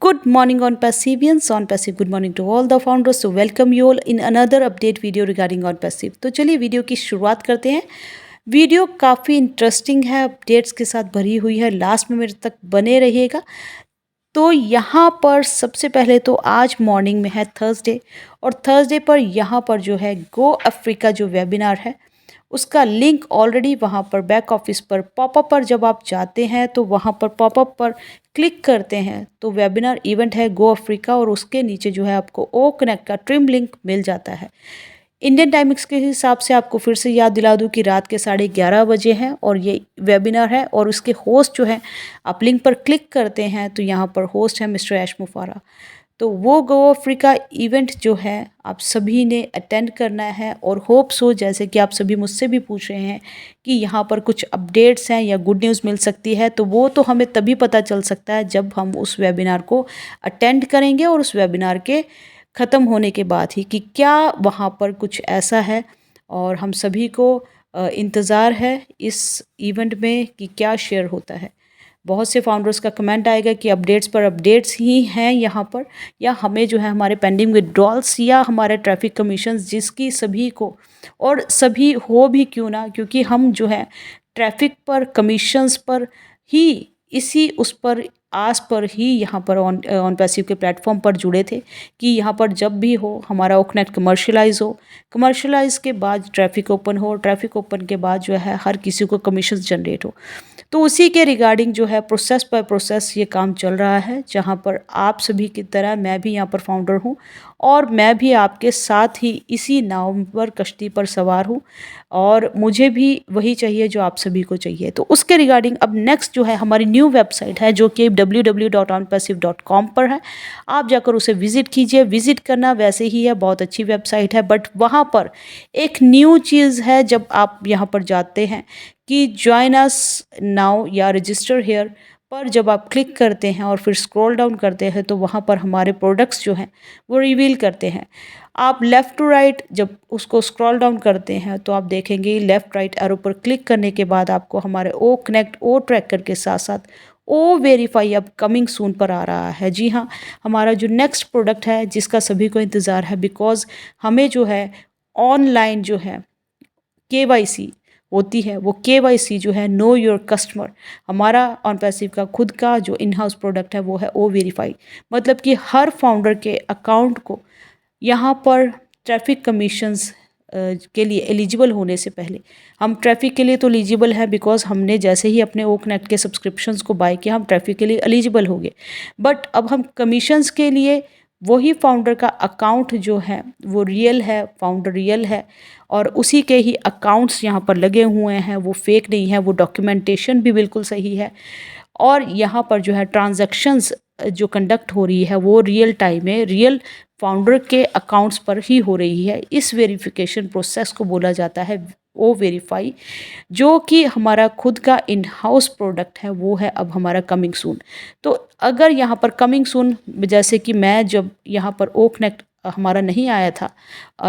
Good morning on Passivians. On Passive, good morning to all the founders. So welcome you all in another update video regarding on Passive. तो चलिए video की शुरुआत करते हैं। Video काफ़ी interesting है, updates के साथ भरी हुई है। लास्ट में मेरे तक बने रहिएगा। तो यहाँ पर सबसे पहले तो आज मॉर्निंग में है थर्सडे, और थर्सडे पर यहाँ पर जो है गो अफ्रीका जो वेबिनार है उसका लिंक ऑलरेडी वहाँ पर बैक ऑफिस पर पॉपअप पर जब आप जाते हैं तो वहाँ पर पॉपअप पर क्लिक करते हैं तो वेबिनार इवेंट है गो अफ्रीका, और उसके नीचे जो है आपको ओ कनेक्ट का ट्रिम लिंक मिल जाता है। इंडियन टाइमिंग्स के हिसाब से आपको फिर से याद दिला दूं कि रात के 11:30 बजे हैं और ये वेबिनार है, और उसके होस्ट जो है आप लिंक पर क्लिक करते हैं तो यहाँ पर होस्ट है मिस्टर ऐश मुफारा। तो वो गो अफ्रीका इवेंट जो है आप सभी ने अटेंड करना है, और होप सो जैसे कि आप सभी मुझसे भी पूछ रहे हैं कि यहाँ पर कुछ अपडेट्स हैं या गुड न्यूज़ मिल सकती है, तो वो तो हमें तभी पता चल सकता है जब हम उस वेबिनार को अटेंड करेंगे और उस वेबिनार के ख़त्म होने के बाद ही कि क्या वहाँ पर कुछ ऐसा है। और हम सभी को इंतज़ार है इस इवेंट में कि क्या शेयर होता है। बहुत से फाउंडर्स का कमेंट आएगा कि अपडेट्स पर अपडेट्स ही हैं यहाँ पर, या हमें जो है हमारे पेंडिंग विड्रॉल्स या हमारे ट्रैफिक कमीशंस जिसकी सभी को, और सभी हो भी क्यों ना, क्योंकि हम जो है ट्रैफिक पर कमीशंस पर ही इसी उस पर आस पर ही यहाँ पर ऑन पैसिव के प्लेटफॉर्म पर जुड़े थे कि यहाँ पर जब भी हो हमारा ओकनेट कमर्शलाइज हो, कमर्शलाइज के बाद ट्रैफिक ओपन हो, ट्रैफिक ओपन के बाद जो है हर किसी को कमीशन जनरेट हो। तो उसी के रिगार्डिंग जो है प्रोसेस बाय प्रोसेस ये काम चल रहा है, जहाँ पर आप सभी की तरह मैं भी यहाँ पर फाउंडर हूँ, और मैं भी आपके साथ ही इसी नाव पर कश्ती पर सवार हूँ, और मुझे भी वही चाहिए जो आप सभी को चाहिए। तो उसके रिगार्डिंग अब नेक्स्ट जो है हमारी न्यू वेबसाइट है जो कि www.onpassive.com पर है। आप जाकर उसे विज़िट कीजिए। विज़िट करना वैसे ही है, बहुत अच्छी वेबसाइट है, बट वहाँ पर एक न्यू चीज़ है जब आप यहाँ पर जाते हैं कि ज्वाइन अस नाउ या रजिस्टर हेयर पर जब आप क्लिक करते हैं और फिर स्क्रॉल डाउन करते हैं तो वहाँ पर हमारे प्रोडक्ट्स जो हैं वो रिवील करते हैं। आप लेफ़्ट टू राइट जब उसको स्क्रॉल डाउन करते हैं तो आप देखेंगे लेफ़्ट राइट एरो पर क्लिक करने के बाद आपको हमारे ओ कनेक्ट ओ ट्रैकर के साथ साथ ओ वेरीफाई अब कमिंग सून पर आ रहा है। जी हाँ, हमारा जो नेक्स्ट प्रोडक्ट है जिसका सभी को इंतज़ार है, बिकॉज़ हमें जो है ऑनलाइन जो है केवाईसी होती है, वो केवाईसी जो है नो योर कस्टमर, हमारा ऑन पैसिव का खुद का जो इन हाउस प्रोडक्ट है वो है ओ वेरीफाई। मतलब कि हर फाउंडर के अकाउंट को यहाँ पर ट्रैफिक कमीशंस के लिए एलिजिबल होने से पहले, हम ट्रैफिक के लिए तो एलिजिबल है बिकॉज हमने जैसे ही अपने ओ कनेक्ट के सब्सक्रिप्शंस को बाय किया हम ट्रैफिक के लिए एलिजिबल हो गए, बट अब हम कमीशंस के लिए वही फाउंडर का अकाउंट जो है वो रियल है, फाउंडर रियल है, और उसी के ही अकाउंट्स यहाँ पर लगे हुए हैं, वो फेक नहीं है, वो डॉक्यूमेंटेशन भी बिल्कुल सही है, और यहाँ पर जो है ट्रांजैक्शंस जो कंडक्ट हो रही है वो रियल टाइम में रियल फाउंडर के अकाउंट्स पर ही हो रही है। इस वेरिफिकेशन प्रोसेस को बोला जाता है ओ वेरीफाई, जो कि हमारा खुद का इन हाउस प्रोडक्ट है, वो है अब हमारा कमिंग सून। तो अगर यहाँ पर कमिंग सून, जैसे कि मैं जब यहाँ पर ओ कनेक्ट हमारा नहीं आया था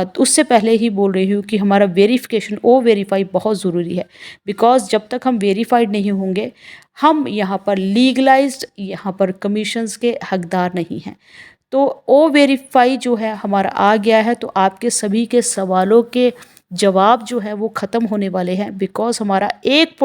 तो उससे पहले ही बोल रही हूँ कि हमारा वेरिफिकेशन ओ वेरीफाई बहुत ज़रूरी है, बिकॉज़ जब तक हम वेरीफाइड नहीं होंगे हम यहाँ पर लीगलाइज्ड यहाँ पर कमीशंस के हकदार नहीं हैं। तो ओ वेरीफाई जो है हमारा आ गया है, तो आपके सभी के सवालों के जवाब जो है वो ख़त्म होने वाले हैं, बिकॉज़ हमारा एक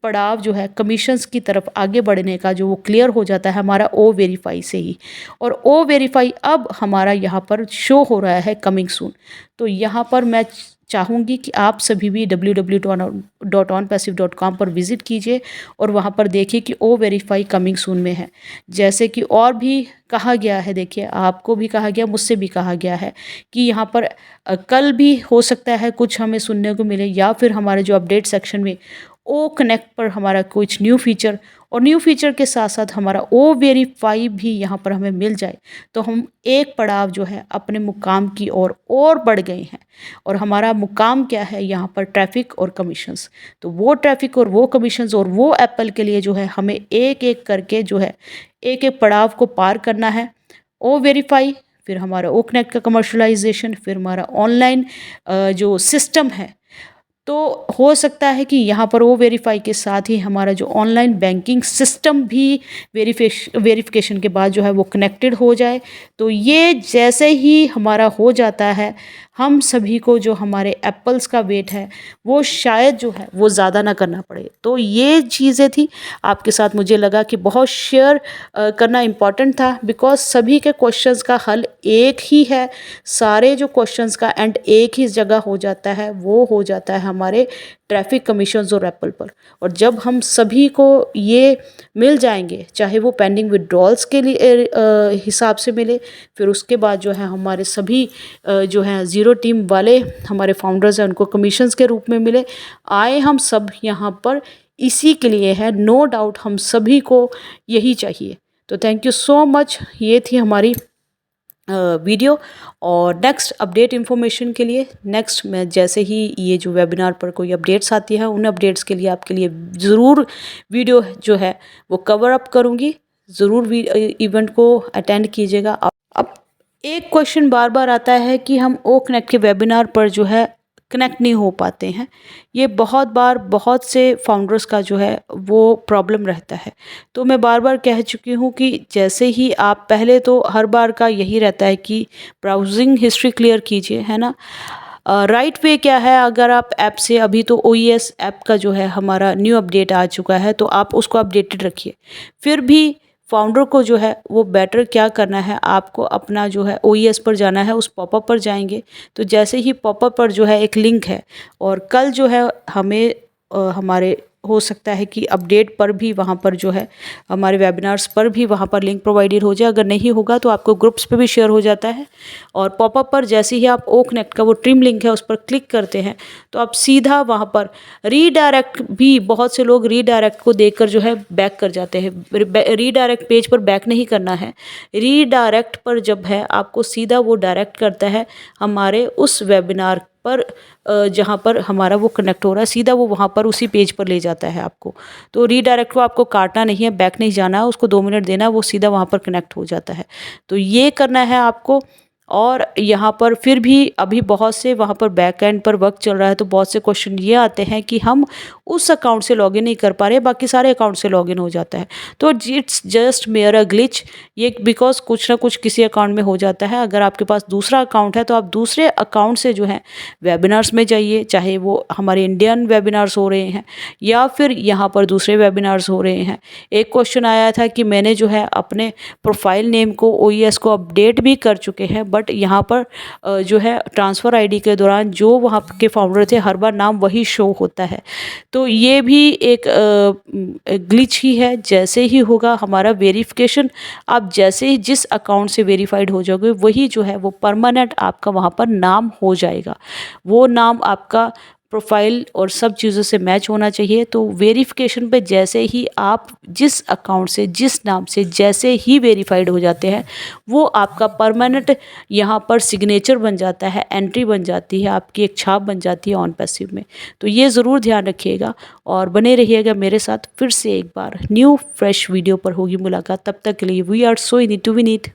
पड़ाव जो है कमीशंस की तरफ आगे बढ़ने का जो वो क्लियर हो जाता है हमारा ओ वेरीफाई से ही, और ओ वेरीफाई अब हमारा यहाँ पर शो हो रहा है कमिंग सून। तो यहाँ पर मैं चाहूँगी कि आप सभी भी www.onpassive.com पर विज़िट कीजिए और वहाँ पर देखिए कि ओ वेरीफाई कमिंग सून में है। जैसे कि और भी कहा गया है, देखिए आपको भी कहा गया, मुझसे भी कहा गया है कि यहाँ पर कल भी हो सकता है कुछ हमें सुनने को मिले, या फिर हमारे जो अपडेट सेक्शन में ओ कनेक्ट पर हमारा कुछ न्यू फीचर, और न्यू फीचर के साथ साथ हमारा ओ वेरीफाई भी यहाँ पर हमें मिल जाए, तो हम एक पड़ाव जो है अपने मुकाम की ओर और बढ़ गए हैं। और हमारा मुकाम क्या है यहाँ पर, ट्रैफिक और कमीशंस। तो वो ट्रैफिक और वो कमीशंस और वो एप्पल के लिए जो है हमें एक एक करके जो है एक एक पड़ाव को पार करना है। ओ वेरीफाई, फिर हमारा ओ कनेक्ट का कमर्शलाइजेशन, फिर हमारा ऑनलाइन जो सिस्टम है तो हो सकता है कि यहाँ पर वो वेरीफाई के साथ ही हमारा जो ऑनलाइन बैंकिंग सिस्टम भी वेरिफिकेशन के बाद जो है वो कनेक्टेड हो जाए। तो ये जैसे ही हमारा हो जाता है, हम सभी को जो हमारे एप्पल्स का वेट है वो शायद जो है वो ज़्यादा ना करना पड़े। तो ये चीज़ें थी, आपके साथ मुझे लगा कि बहुत शेयर करना इम्पॉर्टेंट था, बिकॉज सभी के क्वेश्चंस का हल एक ही है। सारे जो क्वेश्चंस का एंड एक ही जगह हो जाता है, वो हो जाता है हमारे ट्रैफिक कमीशन और एप्पल पर। और जब हम सभी को ये मिल जाएंगे, चाहे वो पेंडिंग विड्रॉल्स के लिए हिसाब से मिले, फिर उसके बाद जो है हमारे सभी जो हैं ज़ीरो टीम वाले हमारे फाउंडर्स हैं उनको कमीशंस के रूप में मिले, आए हम सब यहाँ पर इसी के लिए है। नो डाउट हम सभी को यही चाहिए। तो थैंक यू सो मच। ये थी हमारी वीडियो। और नेक्स्ट अपडेट इन्फॉर्मेशन के लिए नेक्स्ट मैं जैसे ही ये जो वेबिनार पर कोई अपडेट्स आती है, उन अपडेट्स के लिए आपके लिए ज़रूर वीडियो जो है वो कवर अप करूँगी। ज़रूर इवेंट को अटेंड कीजिएगा। अब एक क्वेश्चन बार बार आता है कि हम ओ कनेक्ट के वेबिनार पर जो है कनेक्ट नहीं हो पाते हैं। ये बहुत बार बहुत से फाउंडर्स का जो है वो प्रॉब्लम रहता है। तो मैं बार बार कह चुकी हूँ कि जैसे ही आप पहले तो हर बार का यही रहता है कि ब्राउजिंग हिस्ट्री क्लियर कीजिए, है ना। राइट वे क्या है, अगर आप ऐप से अभी तो OES ऐप का जो है हमारा न्यू अपडेट आ चुका है, तो आप उसको अपडेटेड रखिए। फिर भी फाउंडर को जो है वो बेटर क्या करना है, आपको अपना जो है OES पर जाना है। उस पॉपअप पर जाएंगे तो जैसे ही पॉपअप पर जो है एक लिंक है, और कल जो है हमें हमारे हो सकता है कि अपडेट पर भी वहाँ पर जो है हमारे वेबिनार्स पर भी वहाँ पर लिंक प्रोवाइडेड हो जाए। अगर नहीं होगा तो आपको ग्रुप्स पे भी शेयर हो जाता है। और पॉपअप पर जैसे ही आप ओ कनेक्ट का वो ट्रिम लिंक है उस पर क्लिक करते हैं तो आप सीधा वहाँ पर रीडायरेक्ट भी, बहुत से लोग रीडायरेक्ट को देखकर जो है बैक कर जाते हैं। रीडायरेक्ट पेज पर बैक नहीं करना है। रीडायरेक्ट पर जब है आपको सीधा वो डायरेक्ट करता है हमारे उस वेबिनार पर जहाँ पर हमारा वो कनेक्ट हो रहा है, सीधा वो वहाँ पर उसी पेज पर ले जाता है आपको। तो रीडायरेक्ट को आपको काटना नहीं है, बैक नहीं जाना है, उसको 2 मिनट देना है, वो सीधा वहाँ पर कनेक्ट हो जाता है। तो ये करना है आपको। और यहाँ पर फिर भी अभी बहुत से वहाँ पर बैक एंड पर वर्क चल रहा है, तो बहुत से क्वेश्चन ये आते हैं कि हम उस अकाउंट से लॉगिन नहीं कर पा रहे, बाकी सारे अकाउंट से लॉगिन हो जाता है। तो it's just mayor a glitch, ये बिकॉज कुछ ना कुछ किसी अकाउंट में हो जाता है। अगर आपके पास दूसरा अकाउंट है तो आप दूसरे अकाउंट से जो है वेबिनार्स में जाइए, चाहे वो हमारे इंडियन वेबिनार्स हो रहे हैं या फिर यहाँ पर दूसरे वेबिनार्स हो रहे हैं। एक क्वेश्चन आया था कि मैंने जो है अपने प्रोफाइल नेम को OES को अपडेट भी कर चुके हैं, बट यहाँ पर जो है ट्रांसफ़र आईडी के दौरान जो वहाँ के फाउंडर थे हर बार नाम वही शो होता है। तो ये भी एक ग्लिच ही है। जैसे ही होगा हमारा वेरिफिकेशन, आप जैसे ही जिस अकाउंट से वेरीफाइड हो जाओगे वही जो है वो परमानेंट आपका वहाँ पर नाम हो जाएगा। वो नाम आपका प्रोफाइल और सब चीज़ों से मैच होना चाहिए। तो वेरिफिकेशन पे जैसे ही आप जिस अकाउंट से जिस नाम से जैसे ही वेरीफाइड हो जाते हैं, वो आपका परमानेंट यहाँ पर सिग्नेचर बन जाता है, एंट्री बन जाती है, आपकी एक छाप बन जाती है ऑन पैसिव में। तो ये ज़रूर ध्यान रखिएगा और बने रहिएगा मेरे साथ। फिर से एक बार न्यू फ्रेश वीडियो पर होगी मुलाकात। तब तक के लिए we are so in it to win it.